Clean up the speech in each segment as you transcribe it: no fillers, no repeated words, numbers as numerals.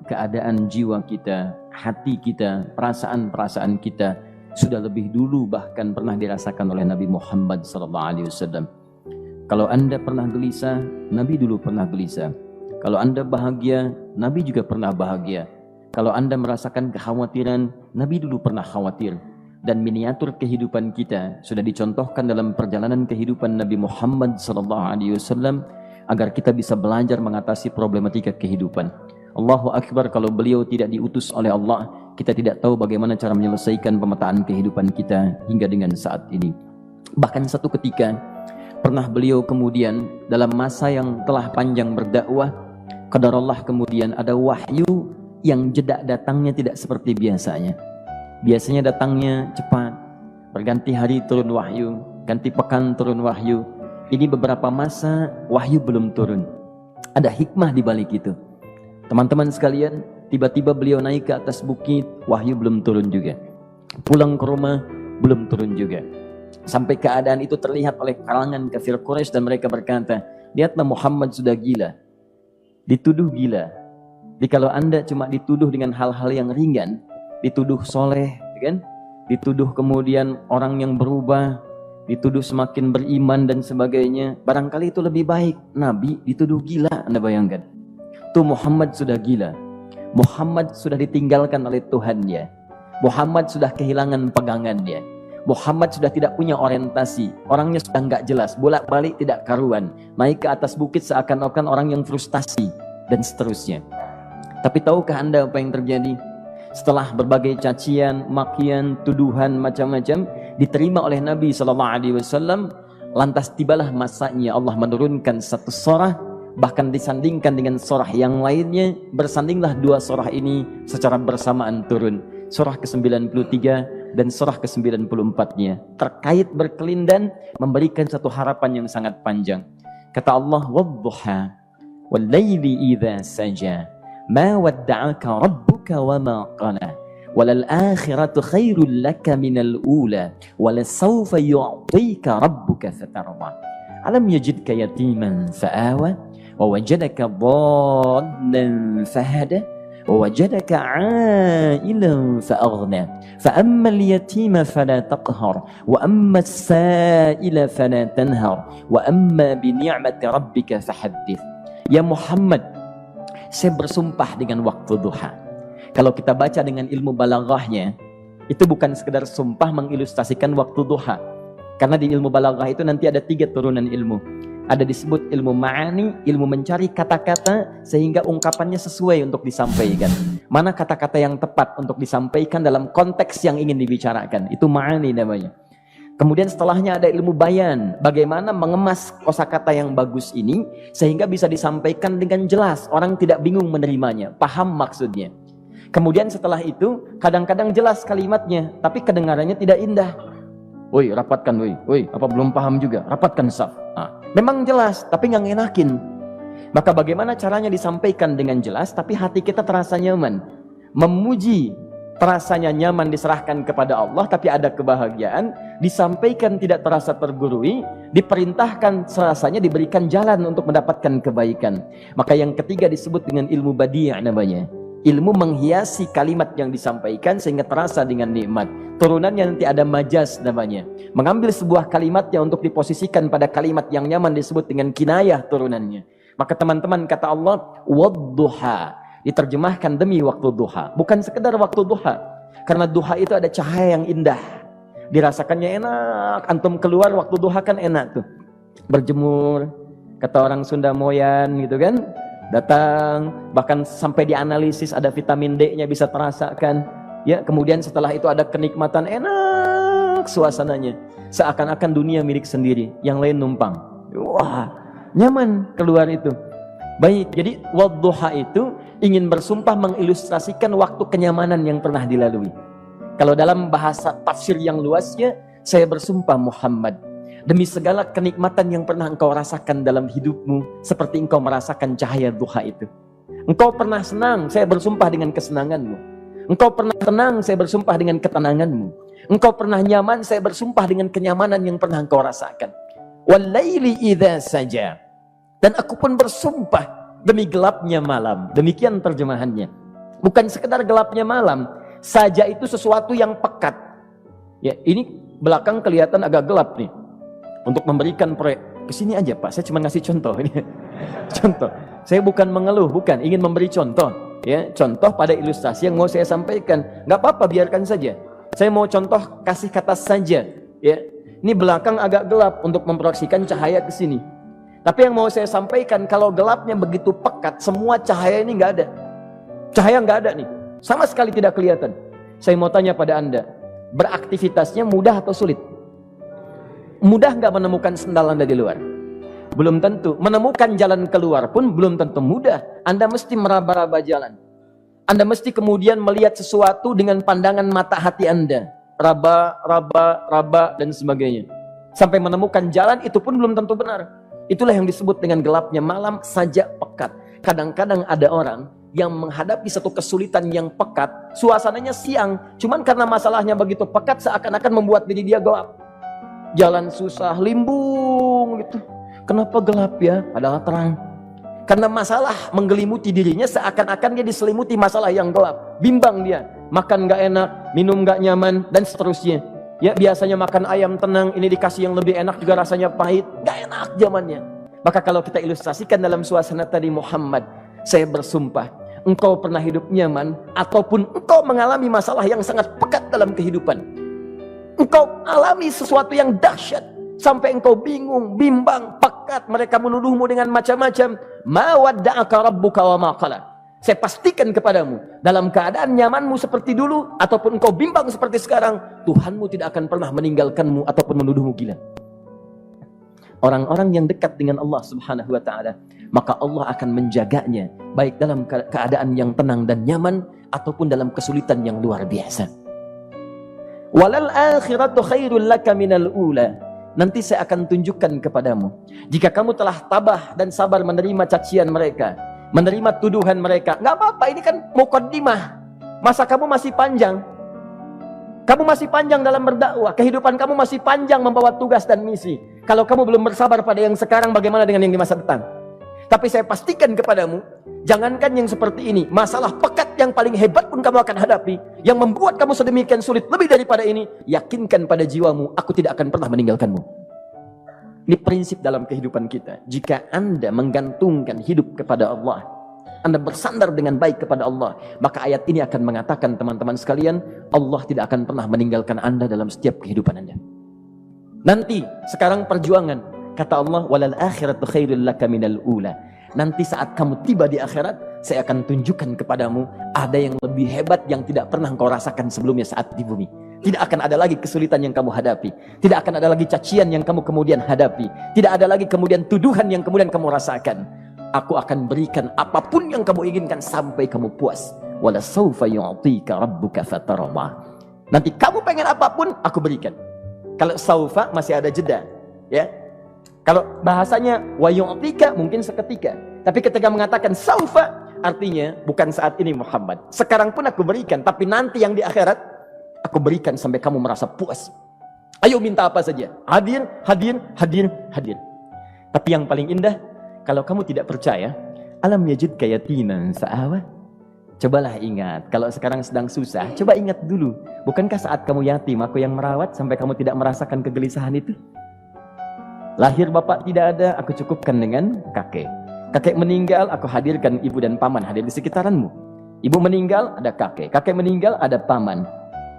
keadaan jiwa kita, hati kita, perasaan-perasaan kita sudah lebih dulu bahkan pernah dirasakan oleh Nabi Muhammad SAW. Kalau Anda pernah gelisah, Nabi dulu pernah gelisah. Kalau Anda bahagia, Nabi juga pernah bahagia. Kalau Anda merasakan kekhawatiran, Nabi dulu pernah khawatir. Dan miniatur kehidupan kita sudah dicontohkan dalam perjalanan kehidupan Nabi Muhammad SAW agar kita bisa belajar mengatasi problematika kehidupan. Allahu Akbar, kalau beliau tidak diutus oleh Allah, kita tidak tahu bagaimana cara menyelesaikan pemetaan kehidupan kita hingga dengan saat ini. Bahkan satu ketika pernah beliau kemudian dalam masa yang telah panjang berdakwah, qadarullah kemudian ada wahyu yang jeda datangnya tidak seperti biasanya. Biasanya datangnya cepat, berganti hari turun wahyu, ganti pekan turun wahyu. Ini beberapa masa wahyu belum turun. Ada hikmah di balik itu. Teman-teman sekalian, tiba-tiba beliau naik ke atas bukit, wahyu belum turun juga. Pulang ke rumah, belum turun juga. Sampai keadaan itu terlihat oleh kalangan kafir Quraisy dan mereka berkata, lihatlah Muhammad sudah gila. Dituduh gila. Jadi kalau Anda cuma dituduh dengan hal-hal yang ringan, dituduh soleh, kan? Dituduh kemudian orang yang berubah, dituduh semakin beriman dan sebagainya, barangkali itu lebih baik. Nabi dituduh gila, Anda bayangkan. Tuh Muhammad sudah gila. Muhammad sudah ditinggalkan oleh Tuhannya. Muhammad sudah kehilangan pegangannya. Muhammad sudah tidak punya orientasi. Orangnya sudah nggak jelas, bolak-balik tidak karuan. Naik ke atas bukit seakan-akan orang yang frustasi dan seterusnya. Tapi tahukah Anda apa yang terjadi? Setelah berbagai cacian, makian, tuduhan macam-macam diterima oleh Nabi SAW, lantas tibalah masanya Allah menurunkan satu surah, bahkan disandingkan dengan surah yang lainnya. Bersandinglah dua surah ini secara bersamaan turun, surah ke-93 dan surah ke-94-nya, terkait berkelindan memberikan satu harapan yang sangat panjang. Kata Allah, wadduha wal laili idza saja ma wadda'aka rabbuka wa ma qala walal akhiratu khairul laka minal ula walasawfa yu'tika rabbuka fatarda alam yajidka yatiman fa'awa wa wajadaka dhallan fahada wa wajadaka 'ailan fa'aghna fa ammal yatima fala taqhar wa ammas sa'ila fala tanhar wa amma bi ni'mati rabbika fahaddits. Ya Muhammad, saya bersumpah dengan waktu duha. Kalau kita baca dengan ilmu balaghahnya, itu bukan sekedar sumpah mengilustrasikan waktu duha. Karena di ilmu balaghah itu nanti ada 3 turunan ilmu. Ada disebut ilmu ma'ani, ilmu mencari kata-kata sehingga ungkapannya sesuai untuk disampaikan. Mana kata-kata yang tepat untuk disampaikan dalam konteks yang ingin dibicarakan. Itu ma'ani namanya. Kemudian setelahnya ada ilmu bayan, bagaimana mengemas kosakata yang bagus ini sehingga bisa disampaikan dengan jelas, orang tidak bingung menerimanya, paham maksudnya. Kemudian setelah itu kadang-kadang jelas kalimatnya, tapi kedengarannya tidak indah. Woi, rapatkan, woi, apa belum paham juga? Rapatkan saf. Memang jelas, tapi nggak ngenakin. Maka bagaimana caranya disampaikan dengan jelas, tapi hati kita terasa nyaman, memuji. Terasanya nyaman diserahkan kepada Allah, tapi ada kebahagiaan, disampaikan tidak terasa tergurui, diperintahkan serasanya diberikan jalan untuk mendapatkan kebaikan. Maka yang ketiga disebut dengan ilmu badi' namanya. Ilmu menghiasi kalimat yang disampaikan sehingga terasa dengan nikmat. Turunannya nanti ada majaz namanya. Mengambil sebuah kalimatnya untuk diposisikan pada kalimat yang nyaman disebut dengan kinayah turunannya. Maka teman-teman kata Allah, wadduha. Diterjemahkan demi waktu duha, bukan sekedar waktu duha, karena duha itu ada cahaya yang indah, dirasakannya enak. Antum keluar waktu duha kan enak tuh, berjemur, kata orang Sunda moyan gitu kan, datang, bahkan sampai dianalisis ada vitamin D-nya bisa terasakan, ya. Kemudian setelah itu ada kenikmatan, enak suasananya, seakan-akan dunia milik sendiri, yang lain numpang. Wah, nyaman keluar itu. Baik, jadi wadduha itu ingin bersumpah mengilustrasikan waktu kenyamanan yang pernah dilalui. Kalau dalam bahasa tafsir yang luasnya, saya bersumpah Muhammad, demi segala kenikmatan yang pernah engkau rasakan dalam hidupmu, seperti engkau merasakan cahaya duha itu. Engkau pernah senang, saya bersumpah dengan kesenanganmu. Engkau pernah tenang, saya bersumpah dengan ketenanganmu. Engkau pernah nyaman, saya bersumpah dengan kenyamanan yang pernah engkau rasakan. Wal laili idza saja. Dan aku pun bersumpah demi gelapnya malam. Demikian terjemahannya. Bukan sekedar gelapnya malam saja, itu sesuatu yang pekat. Ya, ini belakang kelihatan agak gelap nih. Untuk memberikan proyek, kesini aja Pak, saya cuma ngasih contoh ini. Contoh, saya bukan mengeluh, bukan, ingin memberi contoh. Ya, contoh pada ilustrasi yang mau saya sampaikan. Nggak apa-apa, biarkan saja. Saya mau contoh, kasih kata saja. Ya, ini belakang agak gelap untuk memproyeksikan cahaya ke sini. Tapi yang mau saya sampaikan, kalau gelapnya begitu pekat, semua cahaya ini nggak ada. Cahaya nggak ada nih, sama sekali tidak kelihatan. Saya mau tanya pada Anda, beraktivitasnya mudah atau sulit? Mudah nggak menemukan sendal Anda di luar? Belum tentu. Menemukan jalan keluar pun belum tentu mudah. Anda mesti meraba-raba jalan. Anda mesti kemudian melihat sesuatu dengan pandangan mata hati Anda. Raba, dan sebagainya. Sampai menemukan jalan, itu pun belum tentu benar. Itulah yang disebut dengan gelapnya malam saja pekat. Kadang-kadang ada orang yang menghadapi satu kesulitan yang pekat, suasananya siang, cuman karena masalahnya begitu pekat, seakan-akan membuat diri dia gelap. Jalan susah, limbung gitu. Kenapa gelap ya? Padahal terang. Karena masalah menggelimuti dirinya, seakan-akan dia diselimuti masalah yang gelap. Bimbang dia, makan gak enak, minum gak nyaman, dan seterusnya. Ya, biasanya makan ayam tenang, ini dikasih yang lebih enak juga rasanya pahit, gak enak zamannya. Maka kalau kita ilustrasikan dalam suasana tadi, Muhammad, saya bersumpah, engkau pernah hidup nyaman, ataupun engkau mengalami masalah yang sangat pekat dalam kehidupan. Engkau alami sesuatu yang dahsyat, sampai engkau bingung, bimbang, pekat, mereka menuduhmu dengan macam-macam. Ma wadda'aka rabbuka wa ma qala. Saya pastikan kepadamu, dalam keadaan nyamanmu seperti dulu, ataupun engkau bimbang seperti sekarang, Tuhanmu tidak akan pernah meninggalkanmu ataupun menuduhmu gila. Orang-orang yang dekat dengan Allah Subhanahu wa ta'ala, maka Allah akan menjaganya, baik dalam keadaan yang tenang dan nyaman, ataupun dalam kesulitan yang luar biasa. Walal akhiratu khairul laka minal ula. Nanti saya akan tunjukkan kepadamu, jika kamu telah tabah dan sabar menerima cacian mereka, menerima tuduhan mereka, nggak apa-apa, ini kan muqaddimah. Masa kamu masih panjang. Kamu masih panjang dalam berdakwah, kehidupan kamu masih panjang membawa tugas dan misi. Kalau kamu belum bersabar pada yang sekarang, bagaimana dengan yang di masa depan? Tapi saya pastikan kepadamu, jangankan yang seperti ini, masalah pekat yang paling hebat pun kamu akan hadapi, yang membuat kamu sedemikian sulit lebih daripada ini, yakinkan pada jiwamu, aku tidak akan pernah meninggalkanmu. Ini prinsip dalam kehidupan kita. Jika Anda menggantungkan hidup kepada Allah, Anda bersandar dengan baik kepada Allah, maka ayat ini akan mengatakan, teman-teman sekalian, Allah tidak akan pernah meninggalkan Anda dalam setiap kehidupan Anda. Nanti, sekarang perjuangan. Kata Allah, walal akhiratu khairul laka minal ula. Nanti saat kamu tiba di akhirat, saya akan tunjukkan kepadamu ada yang lebih hebat yang tidak pernah engkau rasakan sebelumnya saat di bumi. Tidak akan ada lagi kesulitan yang kamu hadapi. Tidak akan ada lagi cacian yang kamu kemudian hadapi. Tidak ada lagi kemudian tuduhan yang kemudian kamu rasakan. Aku akan berikan apapun yang kamu inginkan sampai kamu puas. Wala sawfa yu'tika rabbuka fatarda. Nanti kamu pengen apapun, aku berikan. Kalau saufa masih ada jeda, ya. Kalau bahasanya wa yu'tika mungkin seketika. Tapi ketika mengatakan saufa, artinya bukan saat ini Muhammad. Sekarang pun aku berikan, tapi nanti yang di akhirat aku berikan sampai kamu merasa puas. Ayo minta apa saja. Hadir, hadir, hadir, hadir. Tapi yang paling indah, kalau kamu tidak percaya, alam yajidka yatiman fa'awa. Cobalah ingat, kalau sekarang sedang susah, coba ingat dulu. Bukankah saat kamu yatim, aku yang merawat sampai kamu tidak merasakan kegelisahan itu? Lahir bapak tidak ada, aku cukupkan dengan kakek. Kakek meninggal, aku hadirkan ibu dan paman hadir di sekitaranmu. Ibu meninggal, ada kakek. Kakek meninggal, ada paman.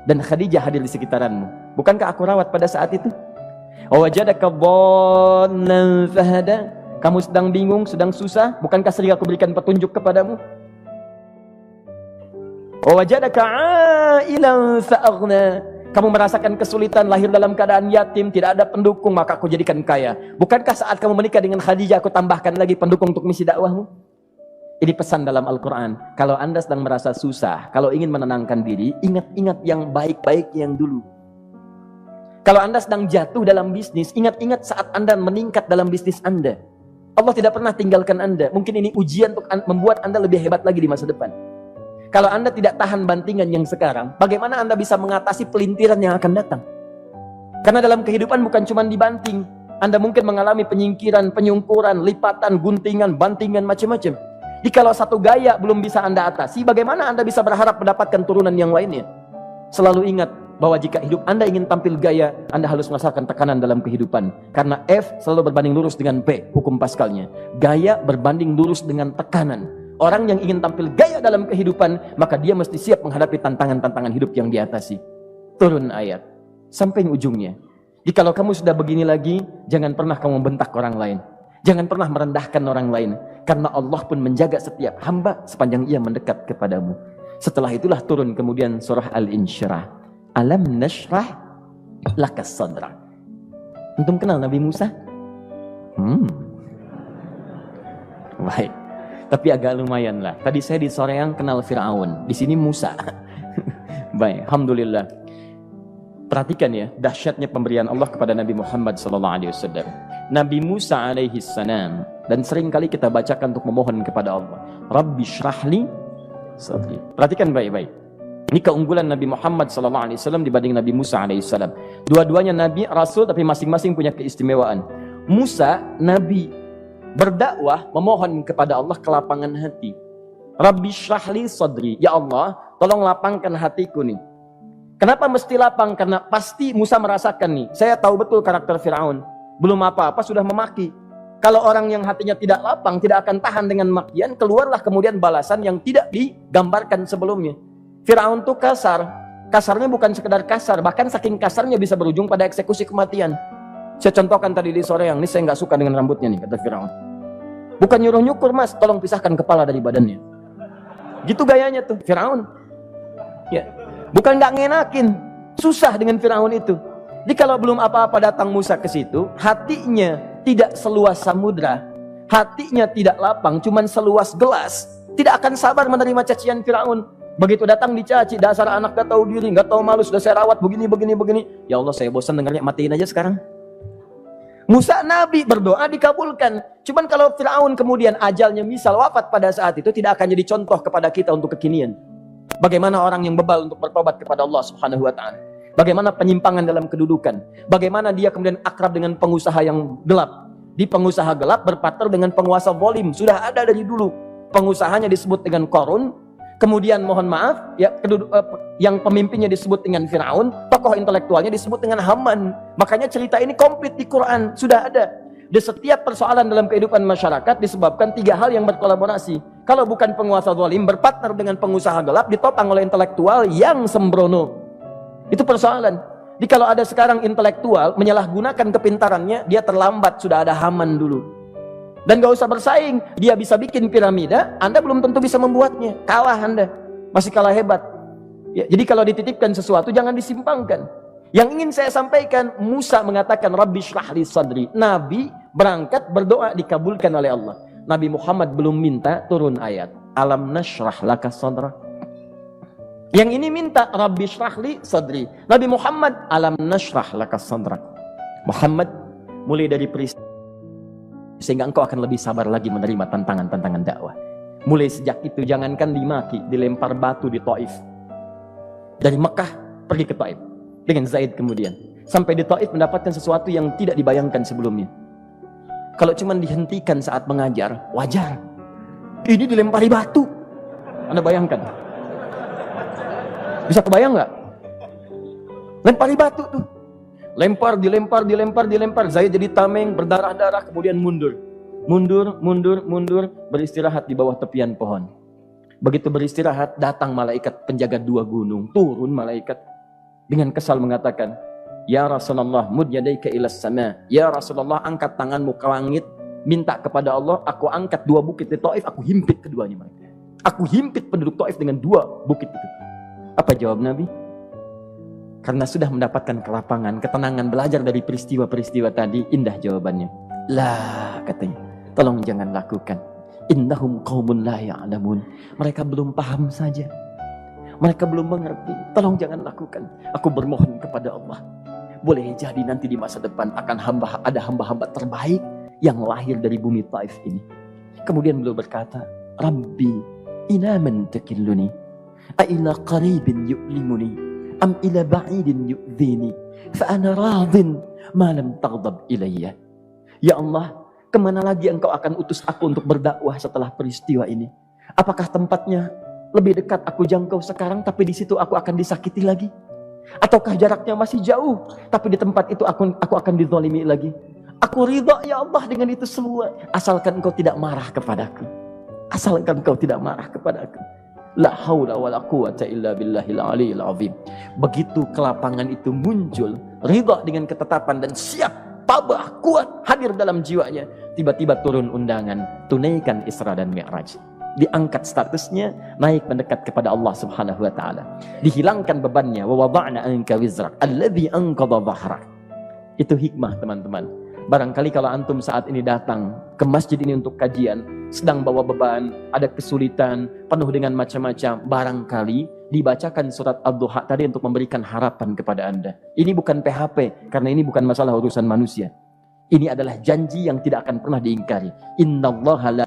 Dan Khadijah hadir di sekitaranmu. Bukankah aku rawat pada saat itu? Wajadaka dhallan fahada. Kamu sedang bingung, sedang susah, bukankah sering aku berikan petunjuk kepadamu? Wajadaka ailan fa'aghna. Kamu merasakan kesulitan, lahir dalam keadaan yatim, tidak ada pendukung, maka aku jadikan kaya. Bukankah saat kamu menikah dengan Khadijah, aku tambahkan lagi pendukung untuk misi dakwahmu? Ini pesan dalam Al-Quran. Kalau Anda sedang merasa susah, kalau ingin menenangkan diri, ingat-ingat yang baik-baik yang dulu. Kalau Anda sedang jatuh dalam bisnis, ingat-ingat saat Anda meningkat dalam bisnis Anda. Allah tidak pernah tinggalkan Anda. Mungkin ini ujian untuk membuat Anda lebih hebat lagi di masa depan. Kalau Anda tidak tahan bantingan yang sekarang, bagaimana Anda bisa mengatasi pelintiran yang akan datang? Karena dalam kehidupan bukan cuma dibanting. Anda mungkin mengalami penyingkiran, penyungkuran, lipatan, guntingan, bantingan, macam-macam. Jikalau satu gaya belum bisa Anda atasi, bagaimana Anda bisa berharap mendapatkan turunan yang lainnya? Selalu ingat bahwa jika hidup Anda ingin tampil gaya, Anda harus merasakan tekanan dalam kehidupan. Karena F selalu berbanding lurus dengan P, hukum Pascalnya. Gaya berbanding lurus dengan tekanan. Orang yang ingin tampil gaya dalam kehidupan, maka dia mesti siap menghadapi tantangan-tantangan hidup yang diatasi. Turun ayat sampai ujungnya. Jikalau kamu sudah begini lagi, jangan pernah kamu bentak orang lain. Jangan pernah merendahkan orang lain. Karena Allah pun menjaga setiap hamba sepanjang ia mendekat kepadamu. Setelah itulah turun kemudian surah Al-Insyirah. Alam nashrah laka sadra. Antum kenal Nabi Musa? Baik. Tapi agak lumayan lah. Tadi saya di Soreang kenal Fir'aun. Di sini Musa. Baik, alhamdulillah. Perhatikan ya, dahsyatnya pemberian Allah kepada Nabi Muhammad SAW. Nabi Musa alaihi salam, dan sering kali kita bacakan untuk memohon kepada Allah. Rabbi syrahli sadri. Perhatikan baik-baik. Ini keunggulan Nabi Muhammad SAW dibanding Nabi Musa alaihissalam. Dua-duanya Nabi, Rasul, tapi masing-masing punya keistimewaan. Musa, Nabi, berdakwah, memohon kepada Allah kelapangan hati. Rabbi syrahli sadri. Ya Allah, tolong lapangkan hatiku nih. Kenapa mesti lapang? Karena pasti Musa merasakan nih. Saya tahu betul karakter Fir'aun. Belum apa-apa sudah memaki. Kalau orang yang hatinya tidak lapang, tidak akan tahan dengan makian, keluarlah kemudian balasan yang tidak digambarkan sebelumnya. Fir'aun itu kasar. Kasarnya bukan sekedar kasar, bahkan saking kasarnya bisa berujung pada eksekusi kematian. Saya contohkan tadi di sore yang ini, saya nggak suka dengan rambutnya nih, kata Fir'aun. Bukan nyuruh-nyukur mas, tolong pisahkan kepala dari badannya. Gitu gayanya tuh, Fir'aun. Ya, bukan nggak ngenakin, susah dengan Fir'aun itu. Jadi kalau belum apa-apa datang Musa ke situ, hatinya tidak seluas samudra, hatinya tidak lapang, cuman seluas gelas, tidak akan sabar menerima cacian Fir'aun. Begitu datang dicaci, dasar anak gak tahu diri, gak tahu malu, sudah saya rawat begini. Ya Allah, saya bosan dengarnya, matiin aja sekarang. Musa Nabi berdoa dikabulkan. Cuman kalau Fir'aun kemudian ajalnya misal wafat pada saat itu, tidak akan jadi contoh kepada kita untuk kekinian. Bagaimana orang yang bebal untuk bertobat kepada Allah Subhanahu wa ta'ala. Bagaimana penyimpangan dalam kedudukan. Bagaimana dia kemudian akrab dengan pengusaha yang gelap. Di pengusaha gelap berpartner dengan penguasa zalim. Sudah ada dari dulu. Pengusahanya disebut dengan Qarun. Kemudian mohon maaf, ya, yang pemimpinnya disebut dengan Fir'aun. Tokoh intelektualnya disebut dengan Haman. Makanya cerita ini komplit di Quran. Sudah ada. Di setiap persoalan dalam kehidupan masyarakat disebabkan tiga hal yang berkolaborasi. Kalau bukan penguasa zalim berpartner dengan pengusaha gelap, ditopang oleh intelektual yang sembrono. Itu persoalan. Jadi kalau ada sekarang intelektual menyalahgunakan kepintarannya, dia terlambat, sudah ada Haman dulu. Dan gak usah bersaing, dia bisa bikin piramida, Anda belum tentu bisa membuatnya. Kalah Anda, masih kalah hebat. Ya, jadi kalau dititipkan sesuatu jangan disimpangkan. Yang ingin saya sampaikan, Musa mengatakan Rabbi syrah li sadri. Nabi berangkat berdoa dikabulkan oleh Allah. Nabi Muhammad belum minta turun ayat. Alam nashrah laka sadra. Yang ini minta Rabbi syrah li sadri. Nabi Muhammad alam nashrah laka sadra. Muhammad mulai dari peristiwa sehingga engkau akan lebih sabar lagi menerima tantangan-tantangan dakwah. Mulai sejak itu jangankan dimaki, dilempar batu di Taif. Dari Mekah pergi ke Taif dengan Zaid kemudian. Sampai di Taif mendapatkan sesuatu yang tidak dibayangkan sebelumnya. Kalau cuma dihentikan saat mengajar, wajar. Ini dilempari batu. Anda bayangkan? Bisa kebayang nggak? Lempari batu tuh. Lempar, dilempar. Zaid jadi tameng, berdarah-darah, kemudian mundur, beristirahat di bawah tepian pohon. Begitu beristirahat, datang malaikat penjaga dua gunung. Turun malaikat dengan kesal mengatakan, Ya Rasulullah, mud yadaika ilas sama. Ya Rasulullah, angkat tanganmu ke langit, minta kepada Allah, aku angkat dua bukit di Taif, aku himpit keduanya mereka. Aku himpit penduduk Taif dengan dua bukit itu. Apa jawab Nabi? Karena sudah mendapatkan kelapangan, ketenangan, belajar dari peristiwa-peristiwa tadi, indah jawabannya. Lah, katanya, tolong jangan lakukan. Innahum qaumun la ya'lamun. Mereka belum paham saja. Mereka belum mengerti. Tolong jangan lakukan. Aku bermohon kepada Allah. Boleh jadi nanti di masa depan akan ada hamba-hamba terbaik yang lahir dari bumi Taif ini. Kemudian beliau berkata, Rabbi, ila man takilluni, a ila qaribin yu'limuni, am ila ba'idin yu'dhini, fa ana radin ma lam taghdab ilayya. Ya Allah, Kemana lagi engkau akan utus aku untuk berdakwah setelah peristiwa ini? Apakah tempatnya lebih dekat aku jangkau sekarang, tapi di situ aku akan disakiti lagi? Ataukah jaraknya masih jauh, tapi di tempat itu aku akan dizalimi lagi? Aku ridha ya Allah dengan itu semua, asalkan engkau tidak marah kepadaku. Asalkan engkau tidak marah kepadaku. La haula wala quwata illa billahil aliyil azim. Begitu kelapangan itu muncul, ridha dengan ketetapan dan siap, tabah, kuat, hadir dalam jiwanya. Tiba-tiba turun undangan, tunaikan Isra dan Mi'raj. Diangkat statusnya, naik mendekat kepada Allah Subhanahu wa taala. Dihilangkan bebannya, wa wada'na anka wizrak alladzi anqadha dhahrak. Itu hikmah, teman-teman. Barangkali kalau antum saat ini datang ke masjid ini untuk kajian, sedang bawa beban, ada kesulitan, penuh dengan macam-macam, barangkali dibacakan surat Ad-Duha tadi untuk memberikan harapan kepada Anda. Ini bukan PHP, karena ini bukan masalah urusan manusia. Ini adalah janji yang tidak akan pernah diingkari. Innallaha la